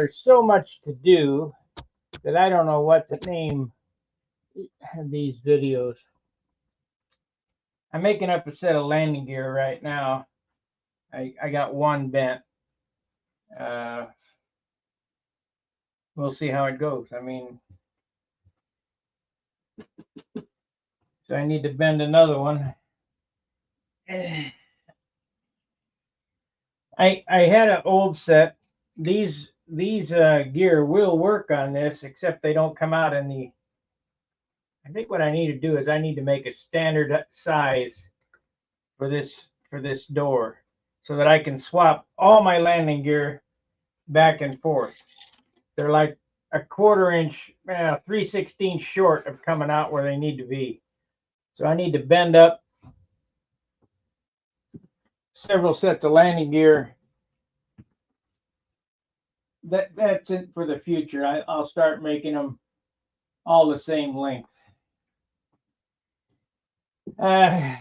there's so much to do that I don't know what to name these videos. I'm making up a set of landing gear right now. I got one bent. We'll see how it goes. I mean, so I need to bend another one. I had an old set. These gear will work on this, except they don't come out in the. I think what I need to do is I need to make a standard size for this door, so that I can swap all my landing gear back and forth. They're like a 1/4 inch, 3/16 short of coming out where they need to be. So I need to bend up several sets of landing gear. That's it for the future. I'll start making them all the same length. I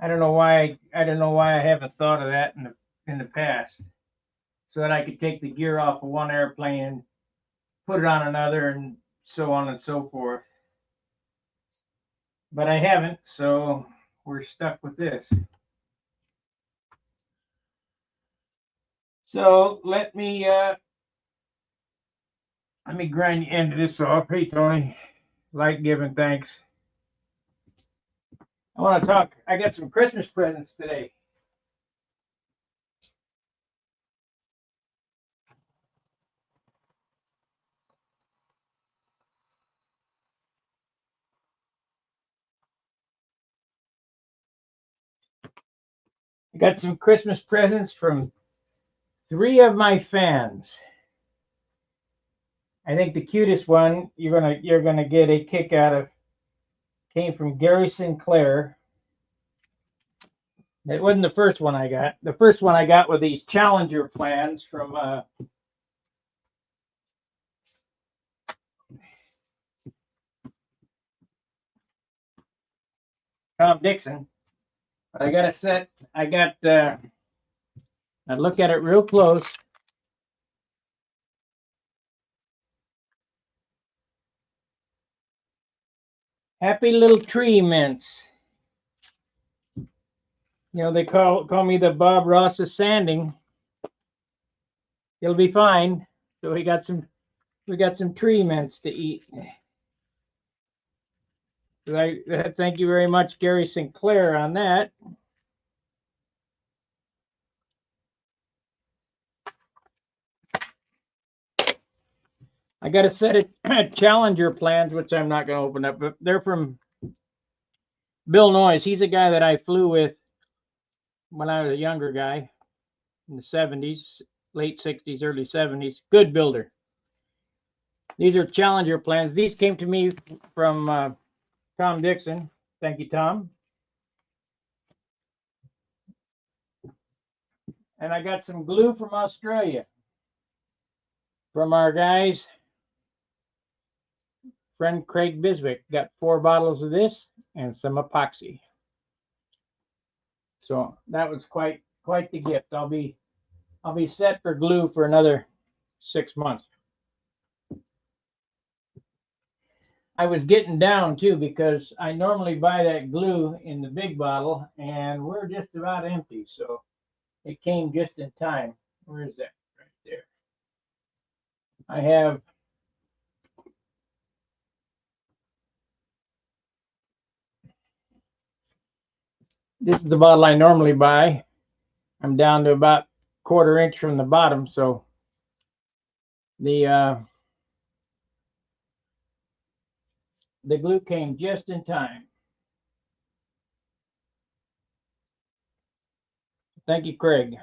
don't know why I haven't thought of that in the past, so that I could take the gear off of one airplane and put it on another, and so on and so forth. But I haven't, so we're stuck with this. So let me grind the end of this off. Hey Tony, like giving thanks. I want to talk. I got some Christmas presents today. I got some Christmas presents from 3 of my fans. I think the cutest one you're gonna get a kick out of came from Gary Sinclair. It wasn't the first one I got. The first one I got were these Challenger plans from Tom Dixon. But I got a set. I look at it real close. Happy little tree mints. You know, they call me the Bob Ross of sanding. It'll be fine. So we got some tree mints to eat. So thank you very much, Gary Sinclair, on that. I got a set of Challenger plans, which I'm not going to open up, but they're from Bill Noyes. He's a guy that I flew with when I was a younger guy in the 70s, late 60s, early 70s. Good builder. These are Challenger plans. These came to me from Tom Dixon. Thank you, Tom. And I got some glue from Australia from our guys. Friend Craig Biswick got 4 bottles of this and some epoxy. So that was quite the gift. I'll be set for glue for another 6 months. I was getting down too, because I normally buy that glue in the big bottle and we're just about empty. So it came just in time. Where is that? Right there. I have this is the bottle I normally buy. I'm down to about 1/4 inch from the bottom, so the glue came just in time. Thank you, Craig.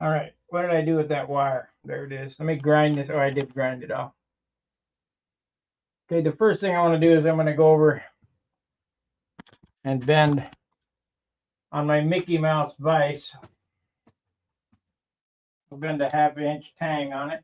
All right, what did I do with that wire? There it is. Let me grind this. Oh, I did grind it off. Okay, the first thing I want to do is I'm going to go over and bend on my Mickey Mouse vise. I'll bend a 1/2 inch tang on it.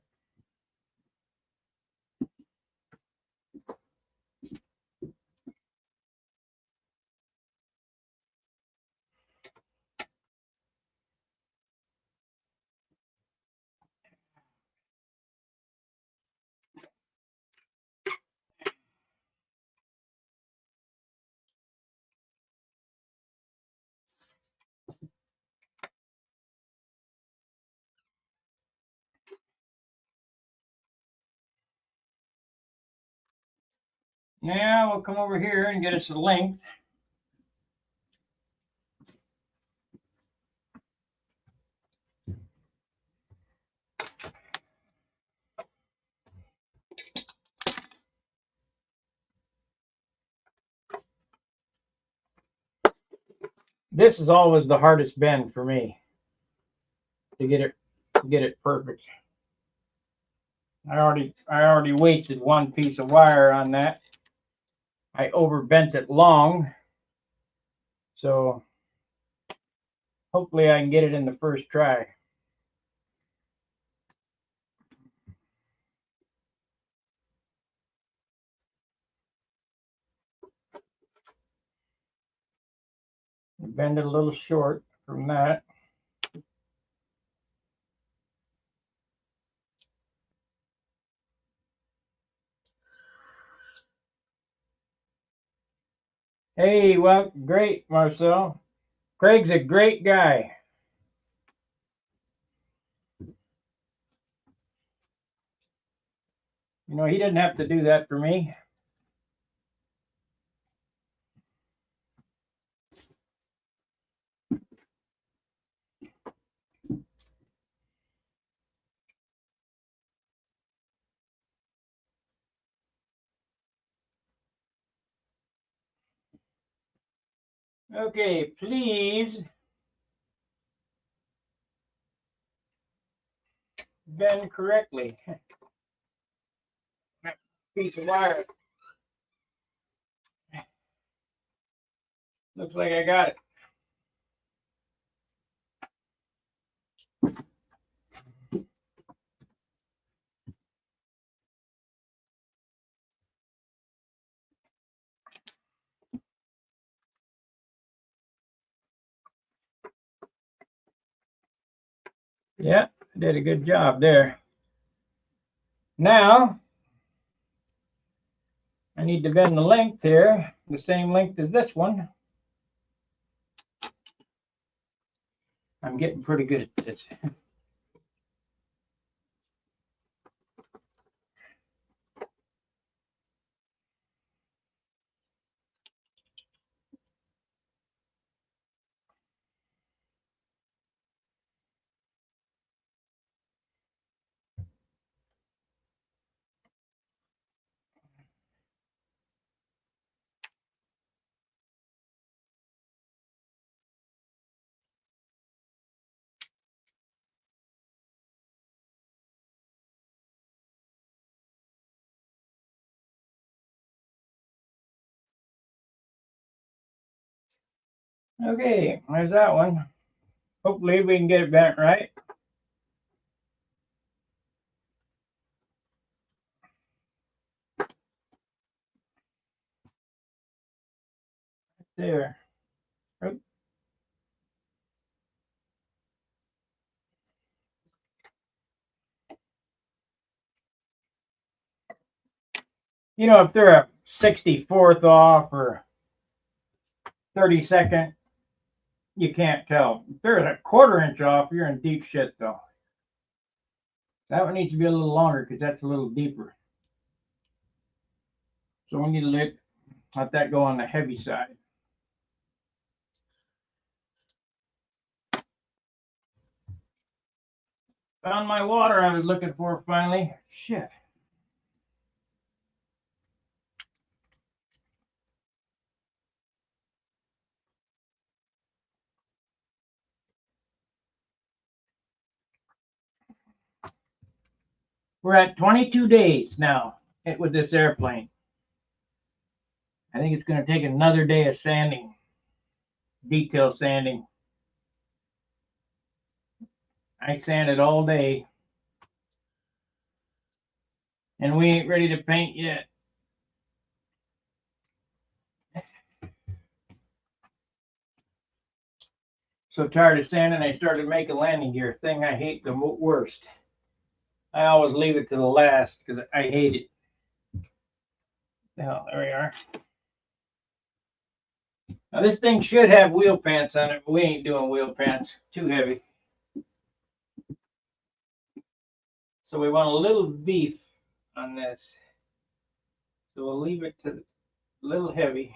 Now we'll come over here and get us a length. This is always the hardest bend for me to get it perfect. I already wasted one piece of wire on that. I overbent it long, so hopefully I can get it in the first try. Bend it a little short from that. Hey, well, great, Marcel. Craig's a great guy. You know, he didn't have to do that for me. Okay, please bend correctly. Piece of wire. Looks like I got it. Yeah, I did a good job there. Now, I need to bend the length here, the same length as this one. I'm getting pretty good at this. Okay, there's that one. Hopefully we can get it bent right. There. Oop. You know, if they're a 64th off or 32nd, you can't tell. If they're a 1/4 inch off, you're in deep shit though. That one needs to be a little longer because that's a little deeper. So we need to let that go on the heavy side. Found my water I was looking for finally. Shit. We're at 22 days now with this airplane. I think it's going to take another day of sanding, detail sanding. I sanded all day, and we ain't ready to paint yet. So tired of sanding, I started making landing gear. Thing I hate the worst. I always leave it to the last because I hate it. Well, there we are. Now this thing should have wheel pants on it, but we ain't doing wheel pants. Too heavy. So we want a little beef on this. So we'll leave it to a little heavy.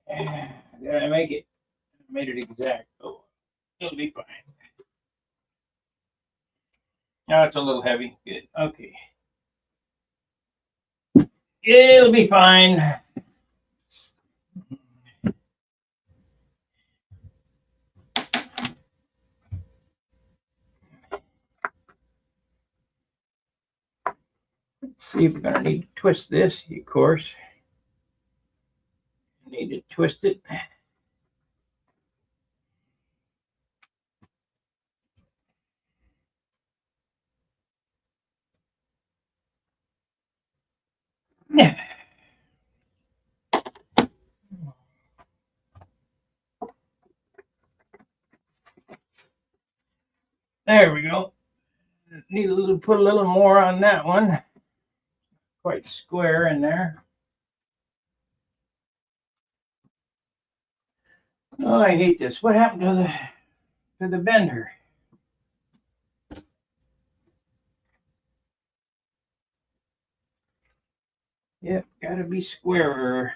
Did I make it? I made it exact. Oh, it'll be fine. Now it's a little heavy. Good. Okay. It'll be fine. Let's see if we're going to need to twist this, of course. Need to twist it. There we go. Need a little, put a little more on that one. Quite square in there. Oh, I hate this. What happened to the bender? Yep, gotta be squarer.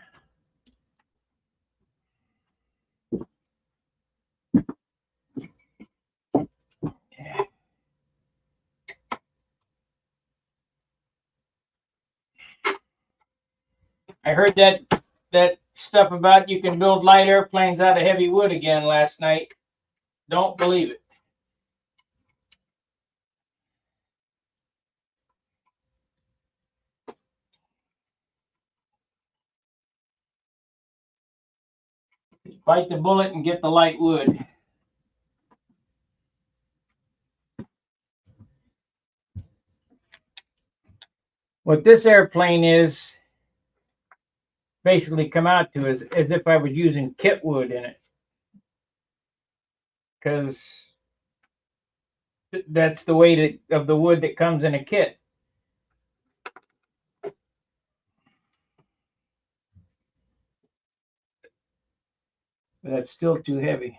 I heard that stuff about you can build light airplanes out of heavy wood again last night. Don't believe it. Bite the bullet and get the light wood. What this airplane is basically come out to is as if I was using kit wood in it, because that's the weight of the wood that comes in a kit. But that's still too heavy.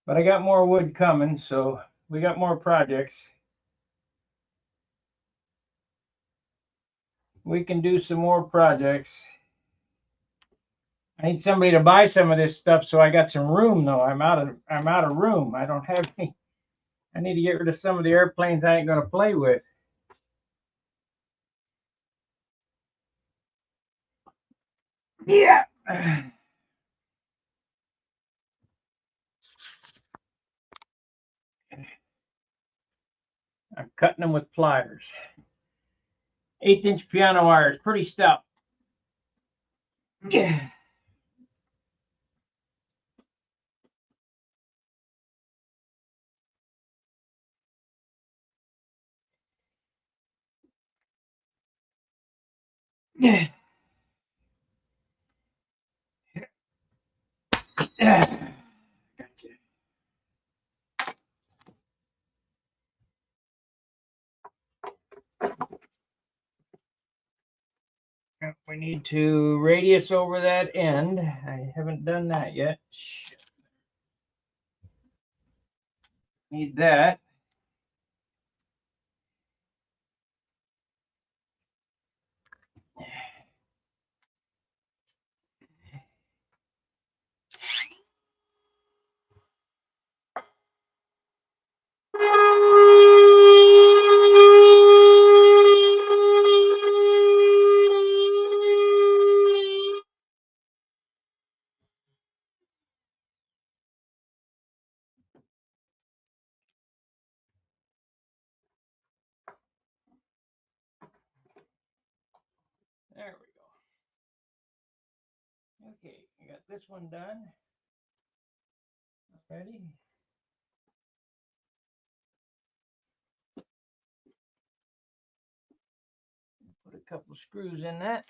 But I got more wood coming, so we got more projects. We can do some more projects. I need somebody to buy some of this stuff, so I got some room though. I'm out of room. I don't have any. I need to get rid of some of the airplanes I ain't gonna play with. Yeah. I'm cutting them with pliers. 1/8-inch piano wire is pretty stout. Yeah. Yeah. Yeah. We need to radius over that end. I haven't done that yet. Need that. There we go. Okay, I got this one done. Ready? Put a couple screws in that.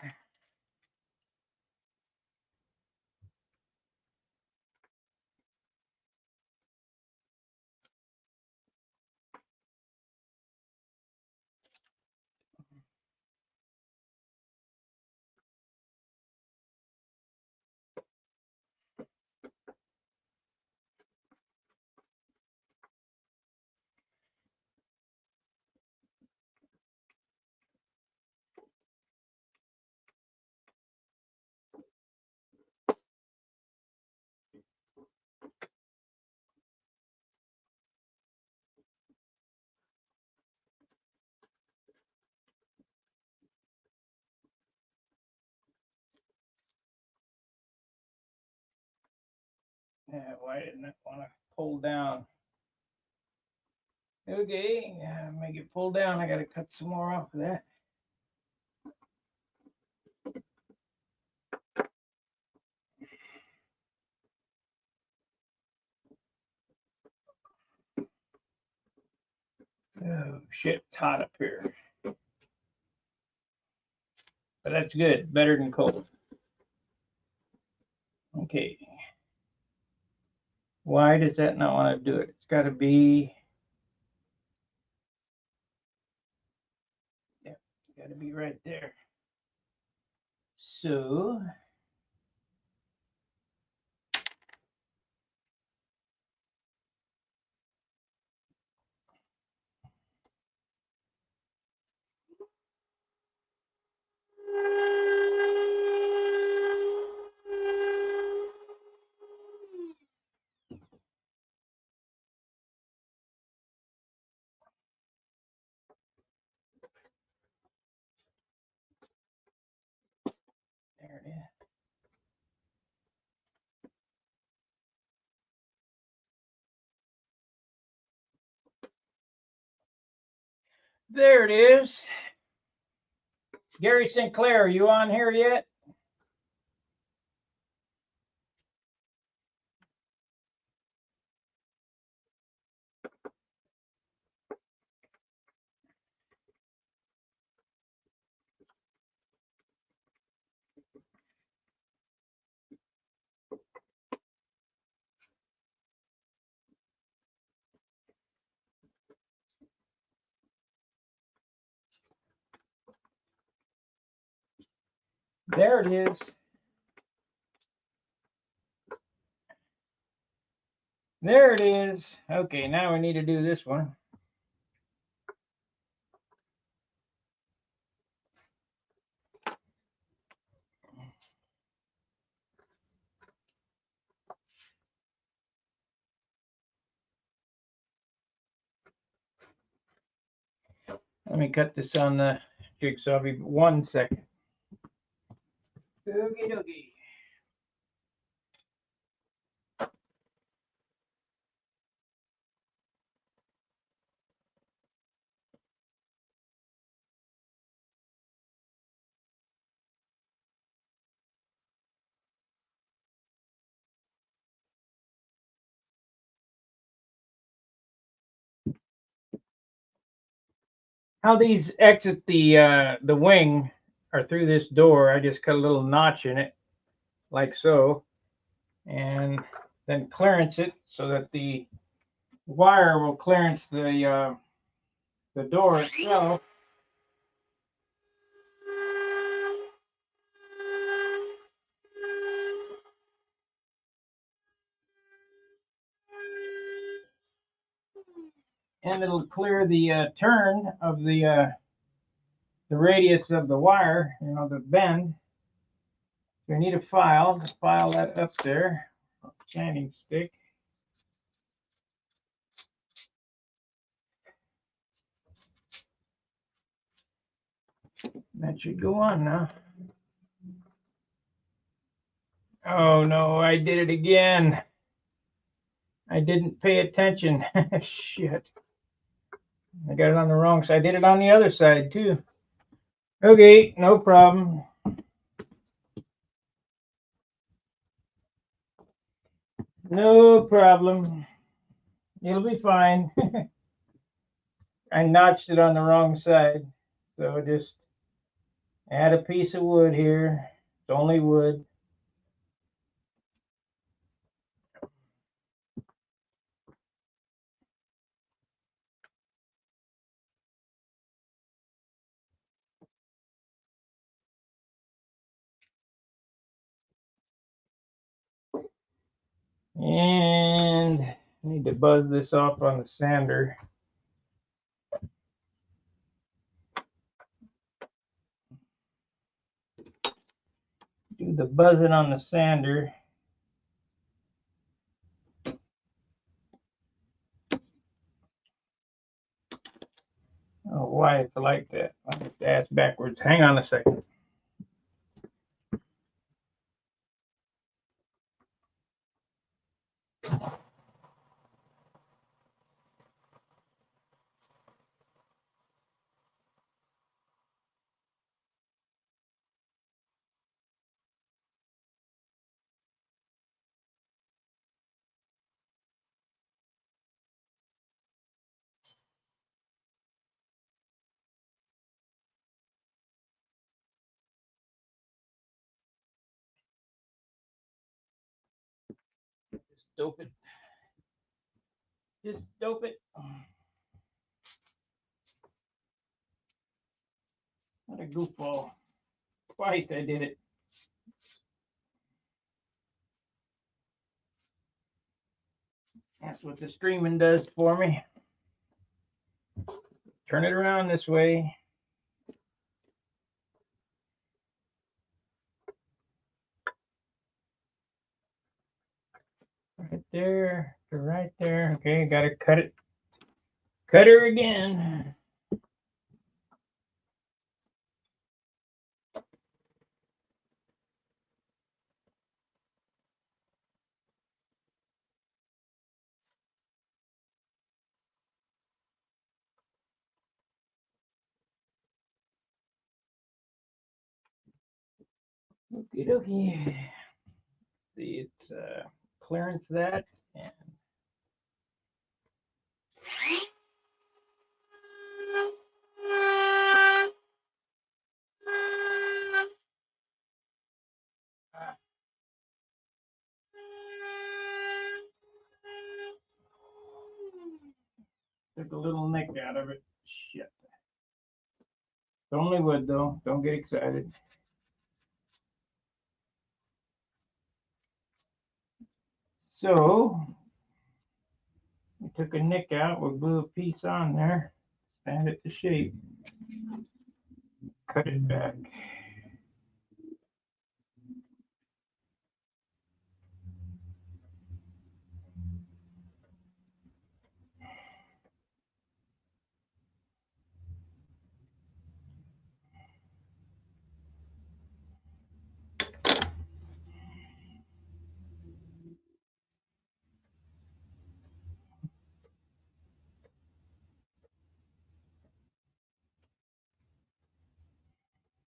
Why didn't I want to pull down? Okay, make it pull down. I got to cut some more off of that. Oh shit, it's hot up here. But that's good, better than cold. Okay. Why does that not want to do it? It's got to be, yeah, it's got to be right there. So, there it is. There it is. Gary Sinclair, are you on here yet? There it is. There it is. Okay, now we need to do this one. Let me cut this on the jigsaw. Be 1 second. Okie dokie. How these exit the wing are through this door. I just cut a little notch in it, like so, and then clearance it so that the wire will clearance the door itself. And it'll clear the turn of the radius of the wire, you know, the bend. So we need a file to file that up there, sanding stick. That should go on now. Oh no, I did it again. I didn't pay attention. Shit. I got it on the wrong side. I did it on the other side too. Okay, no problem. No problem. It'll be fine. I notched it on the wrong side. So just add a piece of wood here. It's only wood. And I need to buzz this off on the sander. Do the buzzing on the sander. Oh, why it's like that? I have to ask backwards. Hang on a second. Just dope it. Just dope it. What a goofball. Twice I did it. That's what the streaming does for me. Turn it around this way. Right there to right there. Okay, gotta cut it. Cut her again. Okie dokie. See, it's clearance that. And took a little nick out of it. Shit. It's only wood though. Don't get excited. So we took a nick out. We blew a piece on there. Sand it to shape. Cut it back.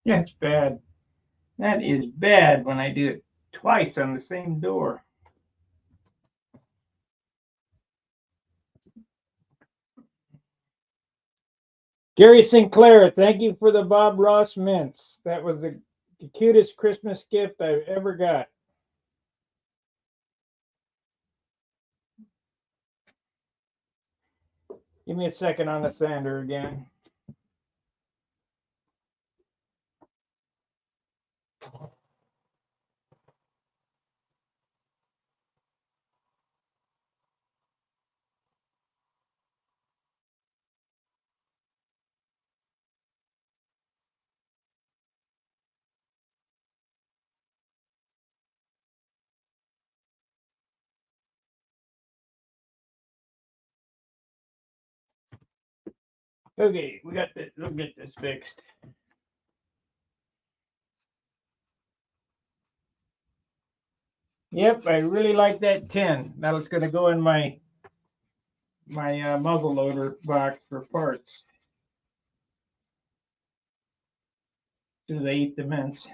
That's bad. That is bad when I do it twice on the same door. Gary Sinclair, thank you for the Bob Ross mints. That was the cutest Christmas gift I've ever got. Give me a second on the sander again. Okay, we got this. We'll get this fixed. Yep, I really like that tin. Now it's going to go in my muzzle loader box for parts. So they eat the mints.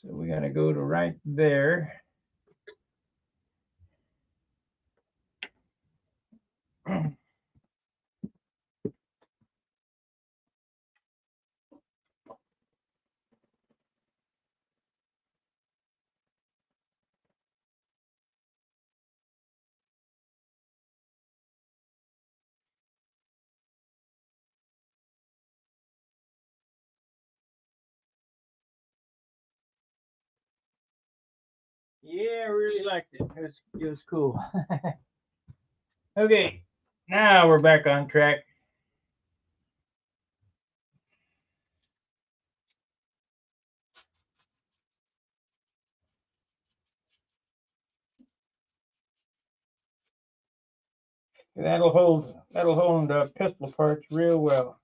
So we got to go to right there. Yeah, I really liked it. It was cool. Okay, now we're back on track. That'll hold the pistol parts real well.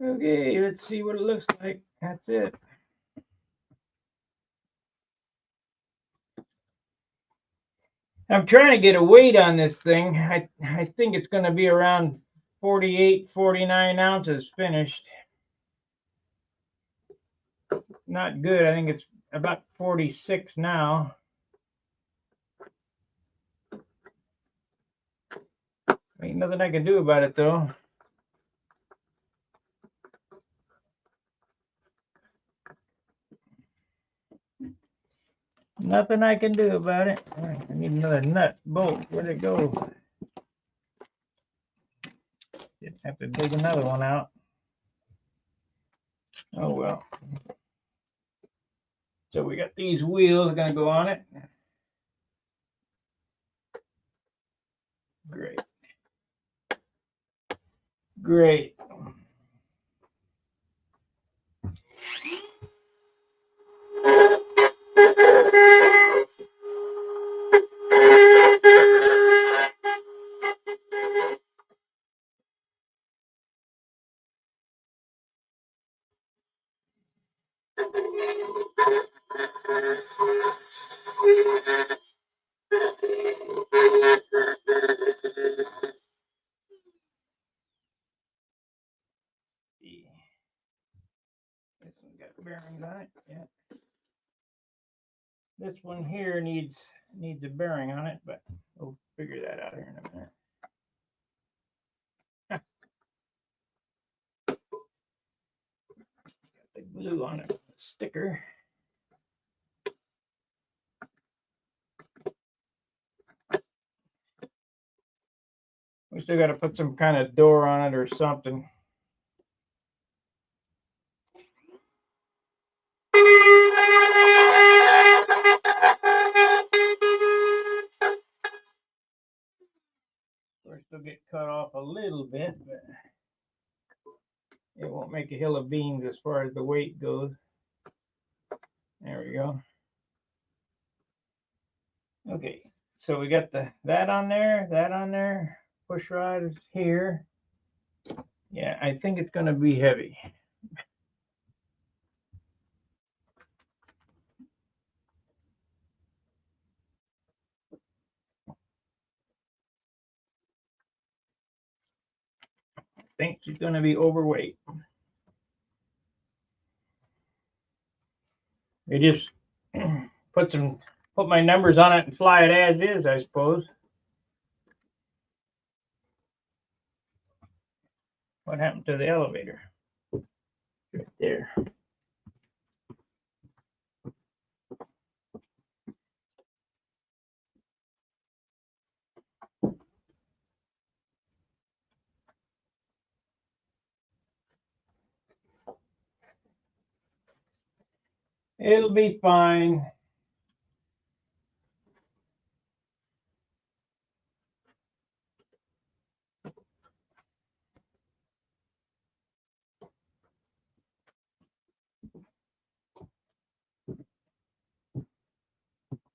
Okay, let's see what it looks like. That's it. I'm trying to get a weight on this thing. I think it's going to be around 48, 49 ounces finished. Not good. I think it's about 46 now. Ain't nothing I can do about it though. Nothing I can do about it. I need another nut bolt. Where'd it go? Didn't have to dig another one out. Oh well. So we got these wheels gonna go on it. Great. Great. This one got bearings on it. Yeah. This one here needs a bearing on it, but we'll figure that out here in a minute. Got the glue on it, sticker. We still got to put some kind of door on it or something. Of course, they'll get cut off a little bit, but it won't make a hill of beans as far as the weight goes. There we go. Okay, so we got that on there, push rod is here. Yeah, I think it's going to be heavy. I think she's going to be overweight. We just put my numbers on it and fly it as is, I suppose. What happened to the elevator? Right there. It'll be fine.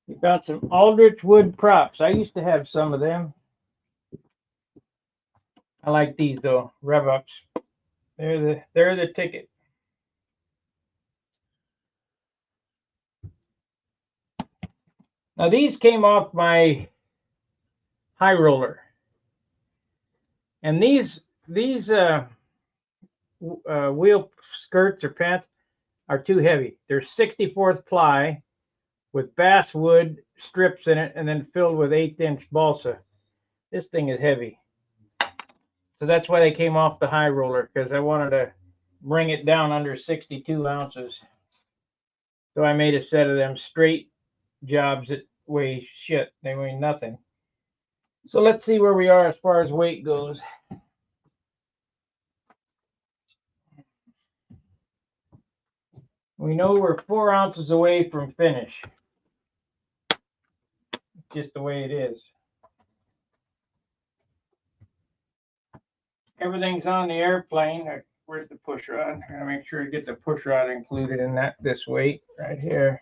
We got some Aldrich wood props. I used to have some of them. I like these though, rev ups. They're the ticket. Now these came off my high roller, and these wheel skirts or pants are too heavy. They're 64th ply with basswood strips in it, and then filled with 1/8" balsa. This thing is heavy, so that's why they came off the high roller, because I wanted to bring it down under 62 ounces. So I made a set of them straight jobs that weigh shit. They weigh nothing. So let's see where we are as far as weight goes. We know we're 4 ounces away from finish. Just the way it is. Everything's on the airplane. Where's the push rod? I'm gonna make sure to get the push rod included in this weight right here.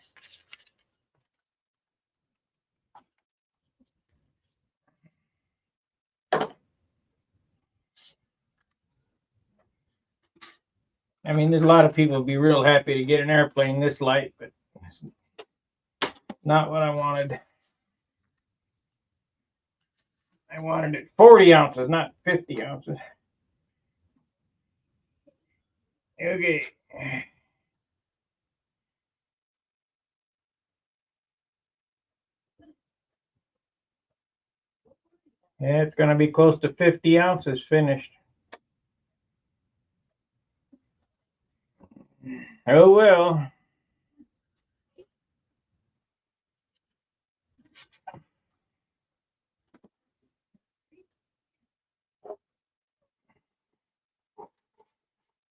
I mean, there's a lot of people would be real happy to get an airplane this light, but it's not what I wanted. I wanted it 40 ounces, not 50 ounces. Okay. Yeah, it's going to be close to 50 ounces finished. Oh, well.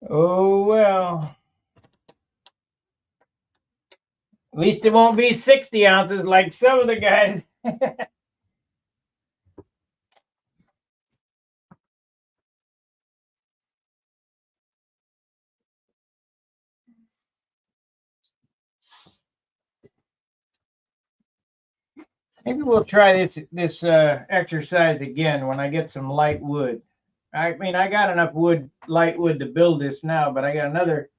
Oh, well. At least it won't be 60 ounces like some of the guys. Maybe we'll try this exercise again when I get some light wood. I mean, I got enough light wood to build this now, but I got another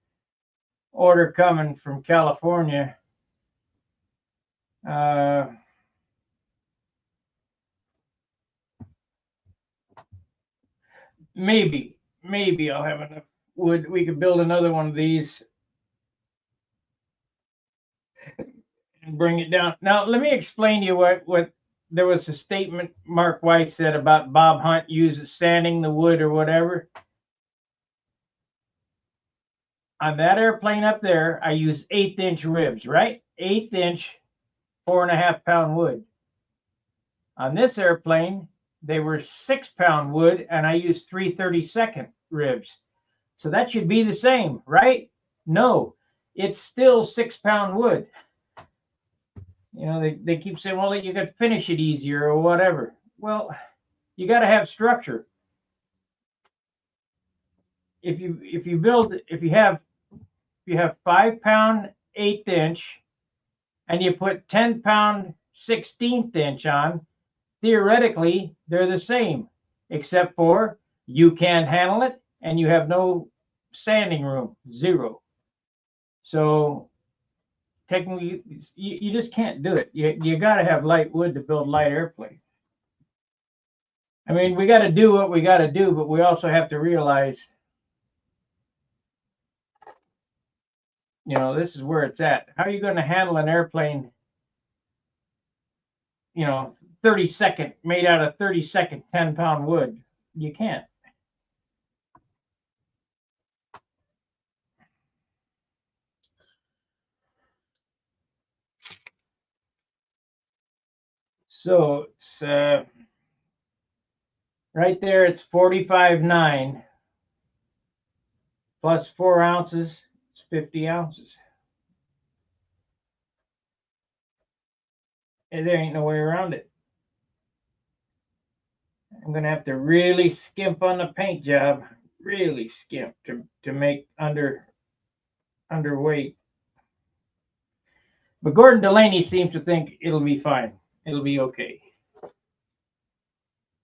order coming from California. Maybe I'll have enough wood. We could build another one of these and bring it down. Now, let me explain to you what there was a statement Mark Weiss said about Bob Hunt sanding the wood or whatever. On that airplane up there, I use 1/8 inch ribs, right? 1/8 inch, 4.5 pound wood. On this airplane, they were 6 pound wood, and I used 3/32 ribs. So that should be the same, right? No, it's still 6 pound wood. You know, they keep saying, well, you could finish it easier or whatever. Well, you got to have structure. If you have 5 pound 1/8 inch and you put 10 pound 1/16 inch on, theoretically they're the same, except for you can't handle it and you have no sanding room, zero. So technically, you just can't do it. You got to have light wood to build light airplanes. I mean, we got to do what we got to do, but we also have to realize, you know, this is where it's at. How are you going to handle an airplane, you know, 32nd, made out of 32nd 10 pound wood? You can't. So it's right there, it's 45.9 plus 4 ounces, it's 50 ounces. And there ain't no way around it. I'm going to have to really skimp on the paint job, really skimp to make underweight. But Gordon Delaney seems to think it'll be fine. It'll be okay.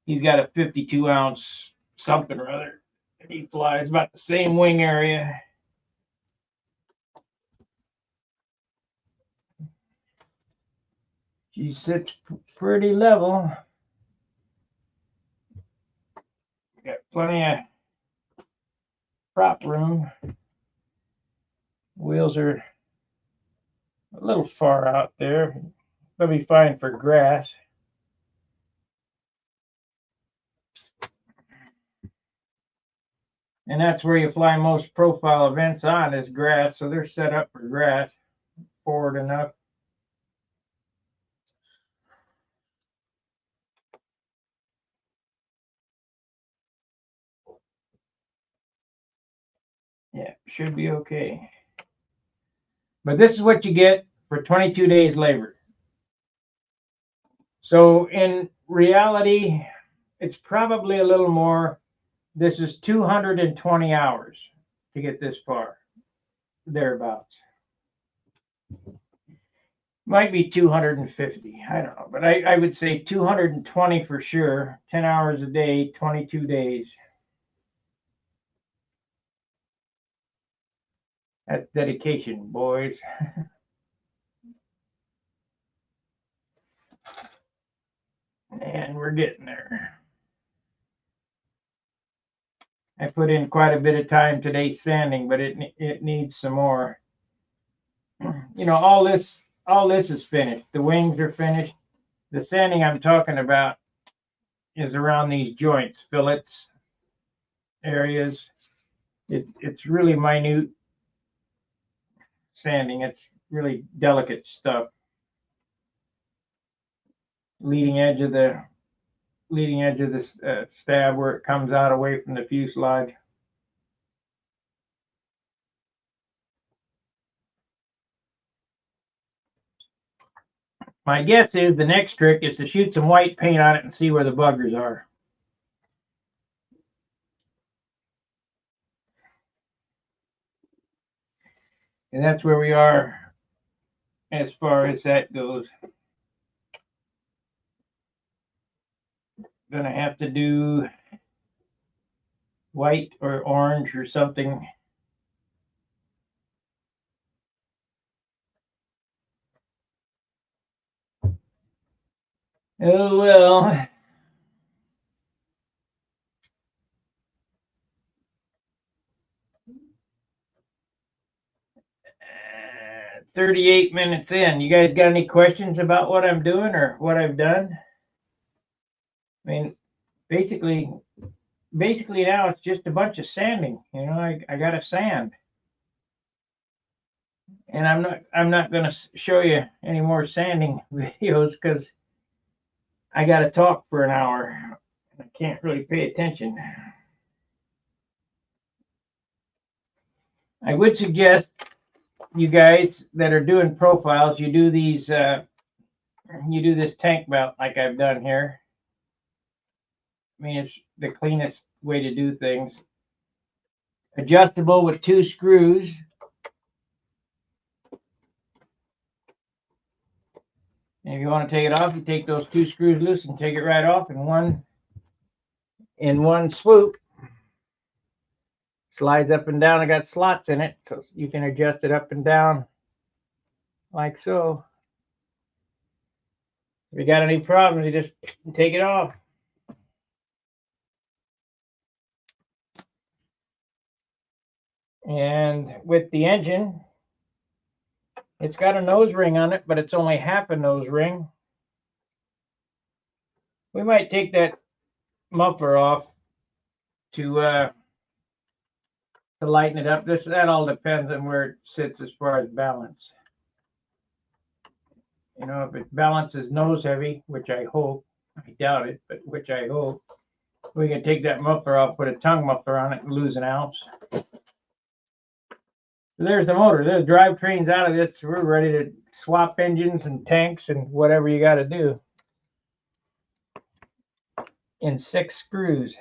He's got a 52 ounce something or other. He flies about the same wing area. She sits pretty level. Got plenty of prop room. Wheels are a little far out there. They'll be fine for grass. And that's where you fly most profile events on is grass, so they're set up for grass, forward enough. Yeah, should be okay. But this is what you get for 22 days labor. So in reality, it's probably a little more. This is 220 hours to get this far, thereabouts. Might be 250. I don't know, but I would say 220 for sure. 10 hours a day, 22 days. That's dedication, boys. And we're getting there. I put in quite a bit of time today sanding, but it needs some more. You know, all this is finished. The wings are finished. The sanding I'm talking about is around these joints, fillets, areas. It's really minute sanding. It's really delicate stuff. Leading edge of the stab where it comes out away from the fuselage. My guess is the next trick is to shoot some white paint on it and see where the buggers are. And that's where we are as far as that goes. Gonna have to do white or orange or something. Oh well. 38 minutes in. You guys got any questions about what I'm doing or what I've done? I mean, basically now it's just a bunch of sanding. You know, I got to sand, and I'm not going to show you any more sanding videos because I got to talk for an hour. I can't really pay attention. I would suggest you guys that are doing profiles, you do these, you do this tank mount like I've done here. I mean, it's the cleanest way to do things. Adjustable with 2 screws. And if you want to take it off, you take those 2 screws loose and take it right off in one swoop. Slides up and down. I got slots in it, so you can adjust it up and down like so. If you got any problems, you just take it off. And with the engine, it's got a nose ring on it, but it's only half a nose ring. We might take that muffler off to lighten it up. That all depends on where it sits as far as balance. You know, if it balances nose heavy, which I hope, I doubt it, but which I hope, we can take that muffler off, put a tongue muffler on it, and lose an ounce. So there's the motor. There's drivetrains out of this. We're ready to swap engines and tanks and whatever you got to do in 6 screws.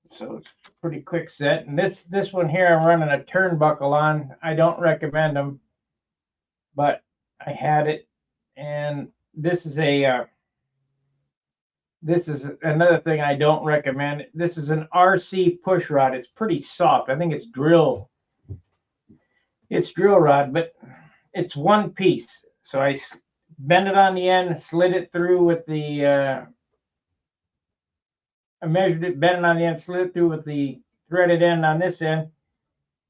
So it's a pretty quick set. And this one here, I'm running a turnbuckle on. I don't recommend them, but I had it. And this is another thing I don't recommend. This is an RC push rod. It's pretty soft. I think it's drill rod, but it's one piece. So I bend it on the end, slid it through with the I measured it, bent it on the end, slid it through with the threaded end on this end,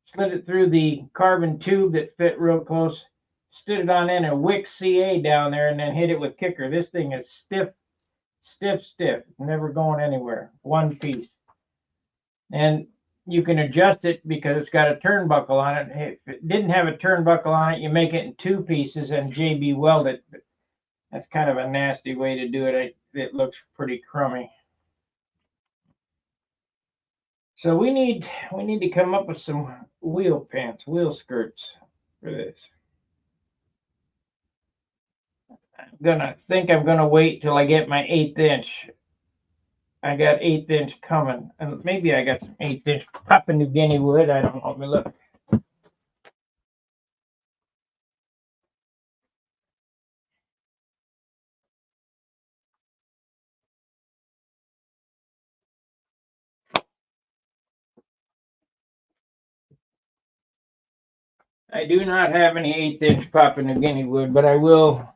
slid it through the carbon tube that fit real close, stood it on in a wick CA down there, and then hit it with kicker. This thing is stiff, never going anywhere. One piece. And you can adjust it because it's got a turnbuckle on it. If it didn't have a turnbuckle on it, you make it in 2 pieces and JB weld it. But that's kind of a nasty way to do it. It looks pretty crummy. So we need to come up with some wheel pants, wheel skirts for this. I'm gonna wait till I get my 1/8 inch. I got 1/8 inch coming, and maybe I got some 1/8 inch Papua New Guinea wood. I don't know. Let me look. I do not have any 1/8" Papua New Guinea wood, but I will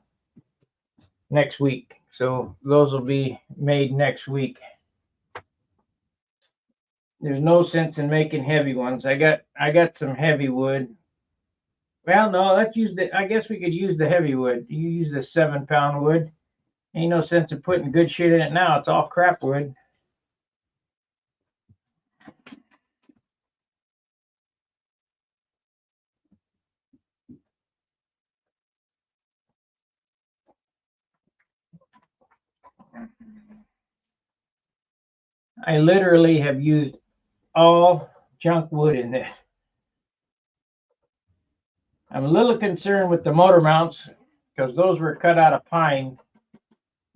next week. So those will be made next week. There's no sense in making heavy ones. I got some heavy wood. Well, no, let's use the. I guess we could use the heavy wood. You use the 7 pound wood. Ain't no sense in putting good shit in it now. It's all crap wood. I literally have used all junk wood in this. I'm a little concerned with the motor mounts because those were cut out of pine.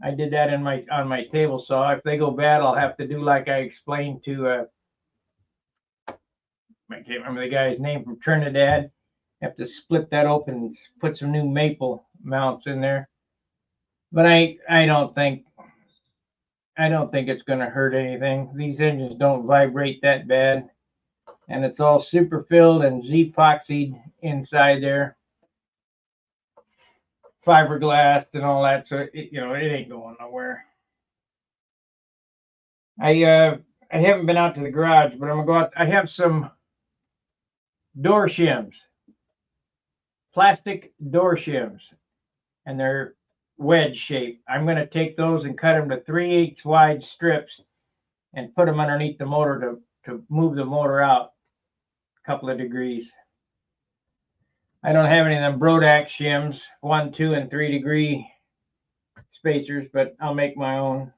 I did that on my table saw. If they go bad, I'll have to do like I explained to I can't remember the guy's name from Trinidad. Have to split that open and put some new maple mounts in there. But I don't think it's going to hurt anything. These engines don't vibrate that bad, and it's all super filled and Z-epoxied inside there, fiberglass and all that. So it ain't going nowhere. I haven't been out to the garage, but I'm gonna go out. I have some door shims, plastic door shims, and they're wedge shape. I'm gonna take those and cut them to 3/8 wide strips and put them underneath the motor to move the motor out a couple of degrees. I don't have any of them Brodax shims, 1, 2, and 3 degree spacers, but I'll make my own.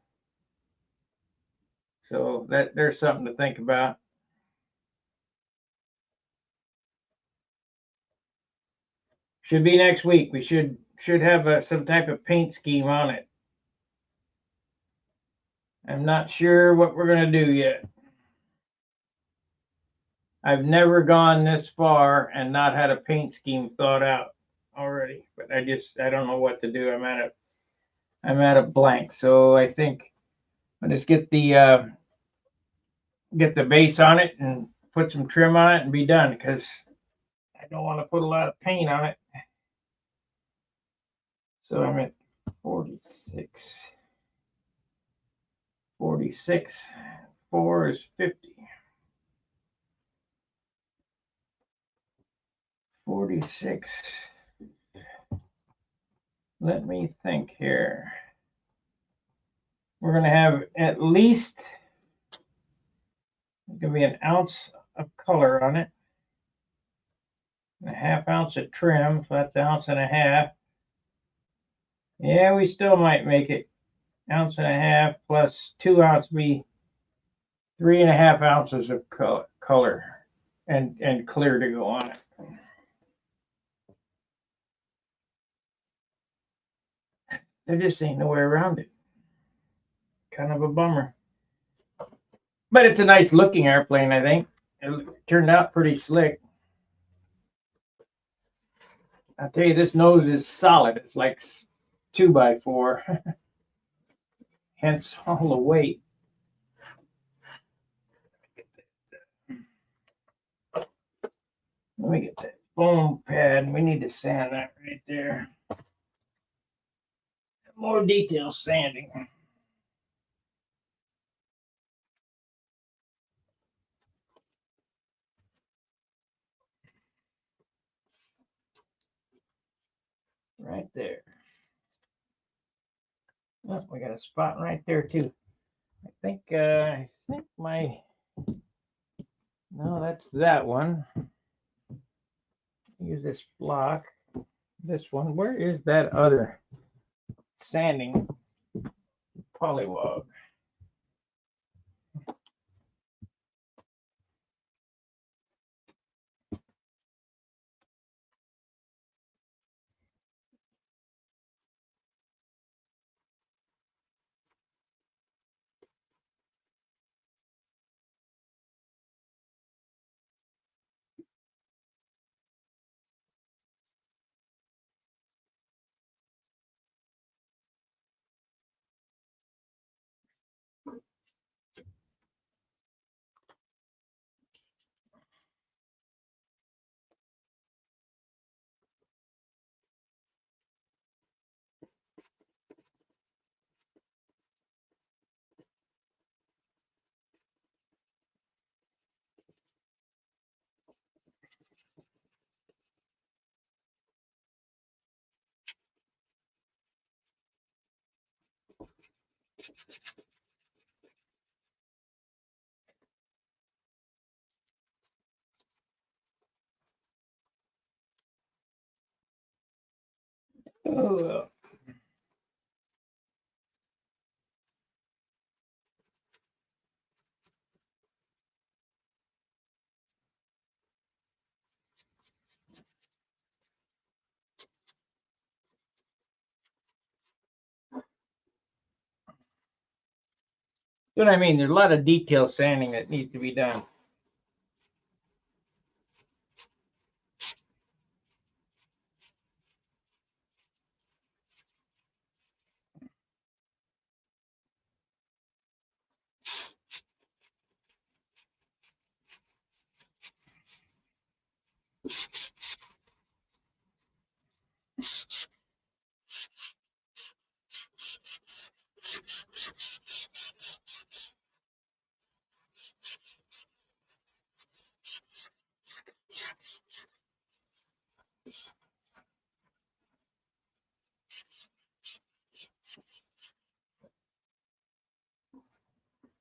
So there's something to think about. Should be next week. We should have some type of paint scheme on it. I'm not sure what we're gonna do yet. I've never gone this far and not had a paint scheme thought out already, but I don't know what to do. I'm at a blank. So I think I'll just get the base on it and put some trim on it and be done, because I don't want to put a lot of paint on it. So I'm at 46. 46. 4 is 50. 46. Let me think here. We're going to have at least, it's going to be an ounce of color on it, a 1/2 ounce of trim, so that's 1.5 ounces. Yeah, we still might make it 1.5 ounces plus 2 ounces be 3.5 ounces of color and clear to go on it. There just ain't no way around it. Kind of a bummer. But it's a nice looking airplane, I think. It turned out pretty slick. I'll tell you, this nose is solid. It's like 2x4. Hence all the weight. Let me get that foam pad. We need to sand that right there. More detail sanding. Right there. Oh, we got a spot right there too. I think my, no, that's that one. Use this block. This one. Where is that other sanding polywog? Oh, what I mean, there's a lot of detail sanding that needs to be done.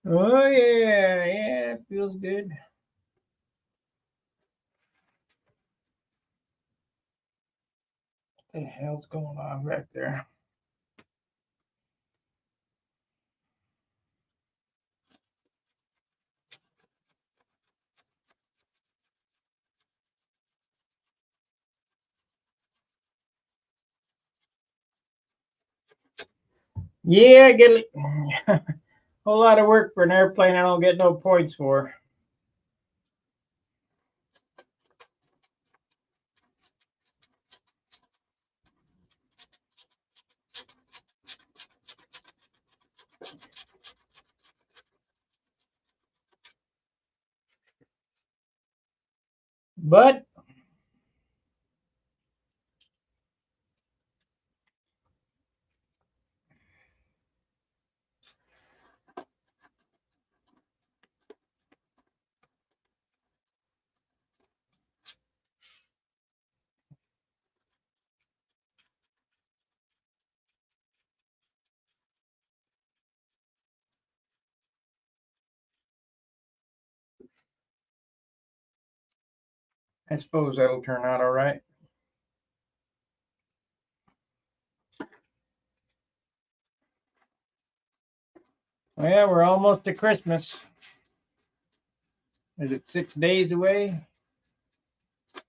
Oh yeah, yeah, it feels good. What the hell's going on back there? Yeah, I get it. Whole lot of work for an airplane I don't get no points for. But I suppose that'll turn out all right. Well, yeah, we're almost to Christmas. Is it 6 days away? I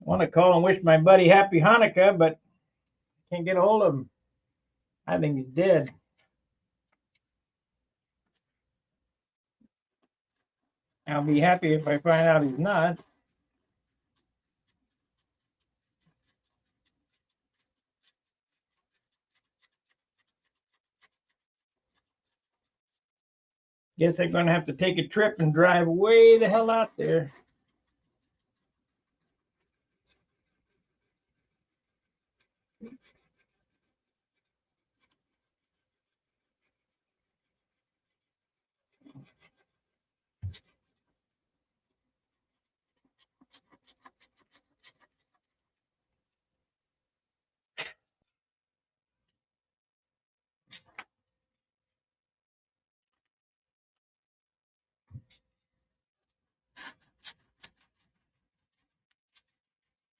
want to call and wish my buddy happy Hanukkah, but can't get a hold of him. I think he's dead. I'll be happy if I find out he's not. Guess I'm going to have to take a trip and drive way the hell out there.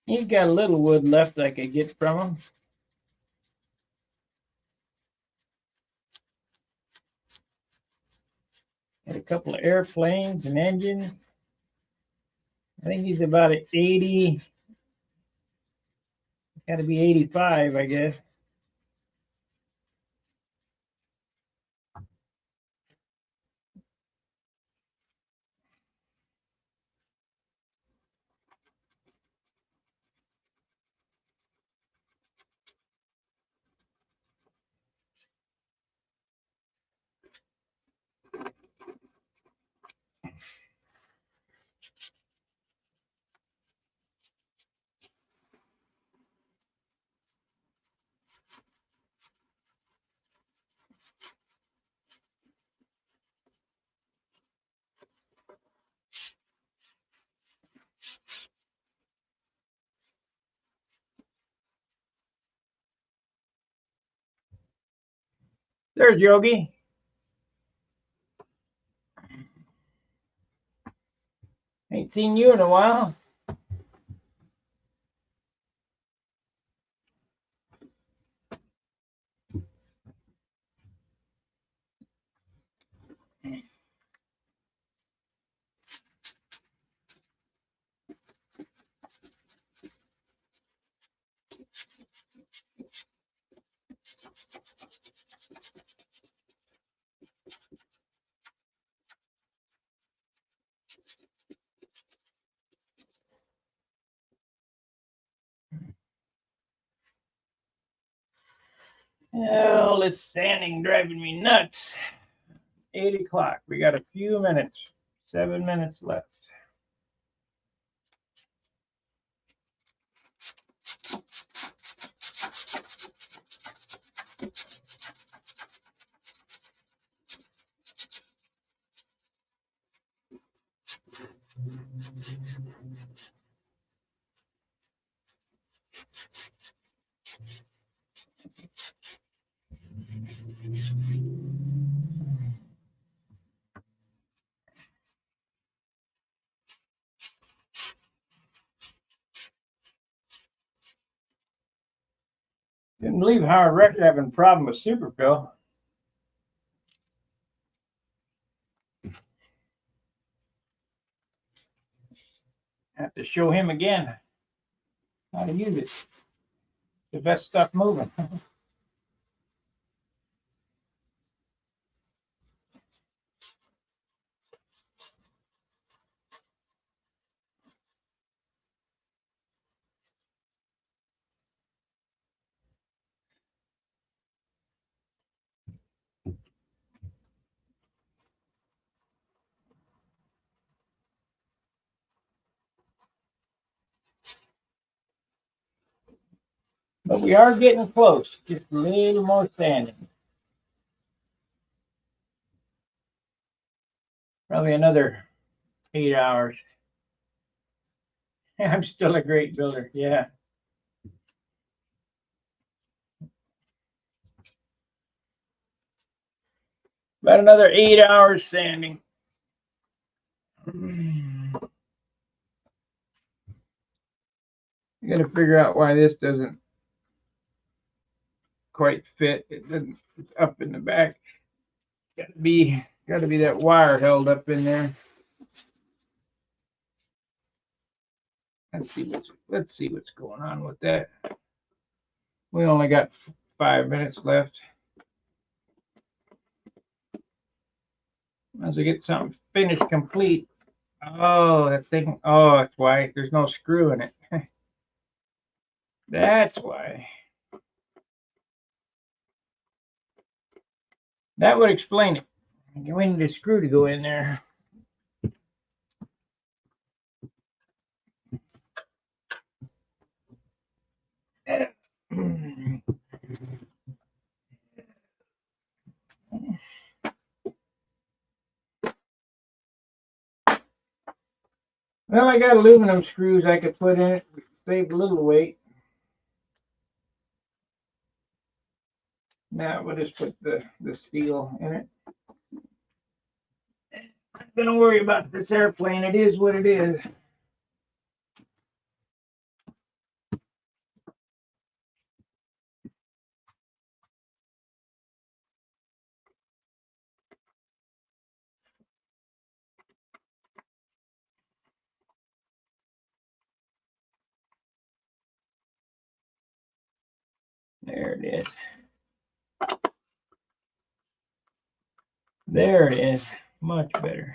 He's got a little wood left I could get from him. Got a couple of airplanes and engines. I think he's about 80. Got to be 85, I guess. There's Yogi. Ain't seen you in a while. Oh, this sanding driving me nuts. 8 o'clock. We got a few minutes. 7 minutes left. Couldn't believe how I wrecked having a problem with Super Phil. Have to show him again how to use it. The best stuff moving. But we are getting close. Just a little more sanding. Probably another 8 hours. I'm still a great builder. Yeah. About another 8 hours sanding. I got to figure out why this doesn't quite fit. It doesn't. It's up in the back. Got to be that wire held up in there. Let's see what's going on with that. We only got 5 minutes left. As I get something finished complete. Oh, that thing. Oh, that's why there's no screw in it. That's why. That would explain it. We need a screw to go in there. Well, I got aluminum screws I could put in it, save a little weight. Now we'll just put the steel in it. Not gonna worry about this airplane. It is what it is. There it is. There it is. Much better.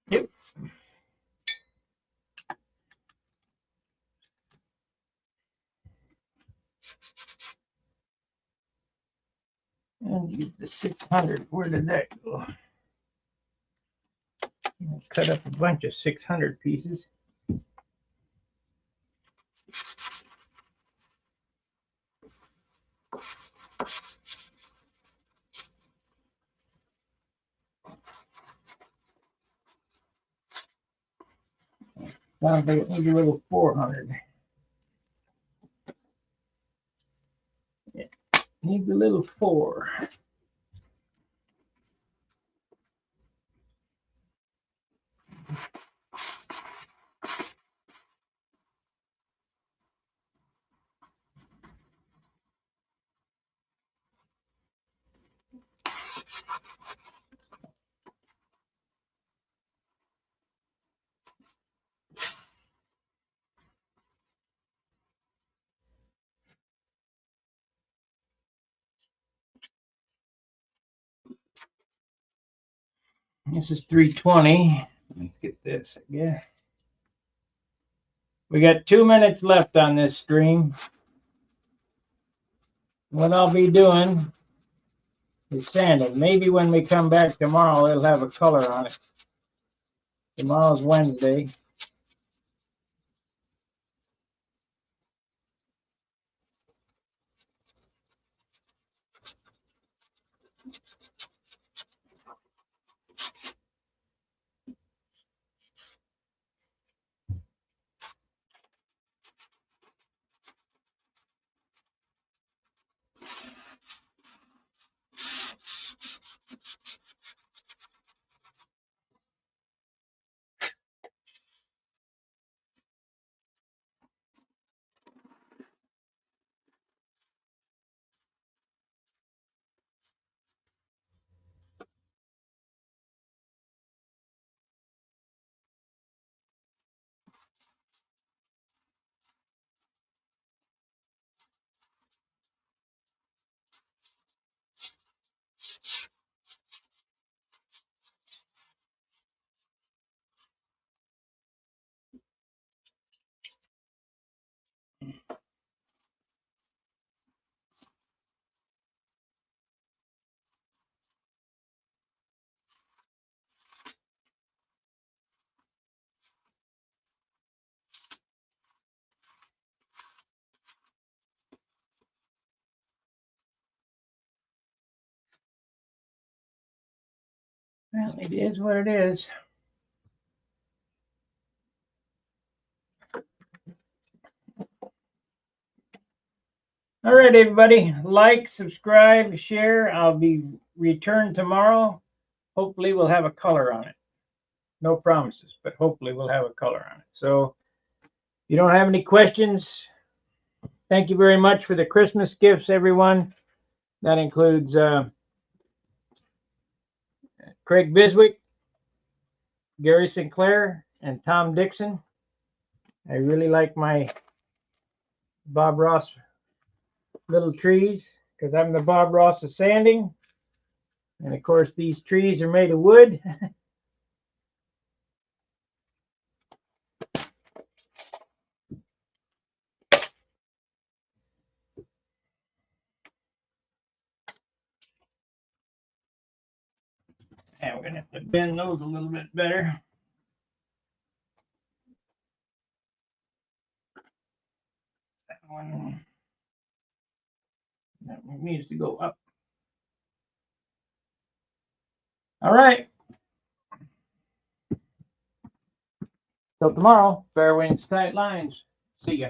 Yep. And use the 600. Where did that go? I cut up a bunch of 600 pieces. Sounds like it needs a little 400. It needs a little 4. This is 320. Let's get this, I guess. We got 2 minutes left on this stream. What I'll be doing is sanding. Maybe when we come back tomorrow, it'll have a color on it. Tomorrow's Wednesday. Well, it is what it is. All right, everybody. Like, subscribe, share. I'll be returned tomorrow. Hopefully, we'll have a color on it. No promises, but hopefully, we'll have a color on it. So, if you don't have any questions, thank you very much for the Christmas gifts, everyone. That includes Craig Biswick, Gary Sinclair, and Tom Dixon. I really like my Bob Ross little trees because I'm the Bob Ross of sanding. And of course, these trees are made of wood. And we're going to have to bend those a little bit better. That one needs to go up. All right. Till tomorrow, fair winds, tight lines. See ya.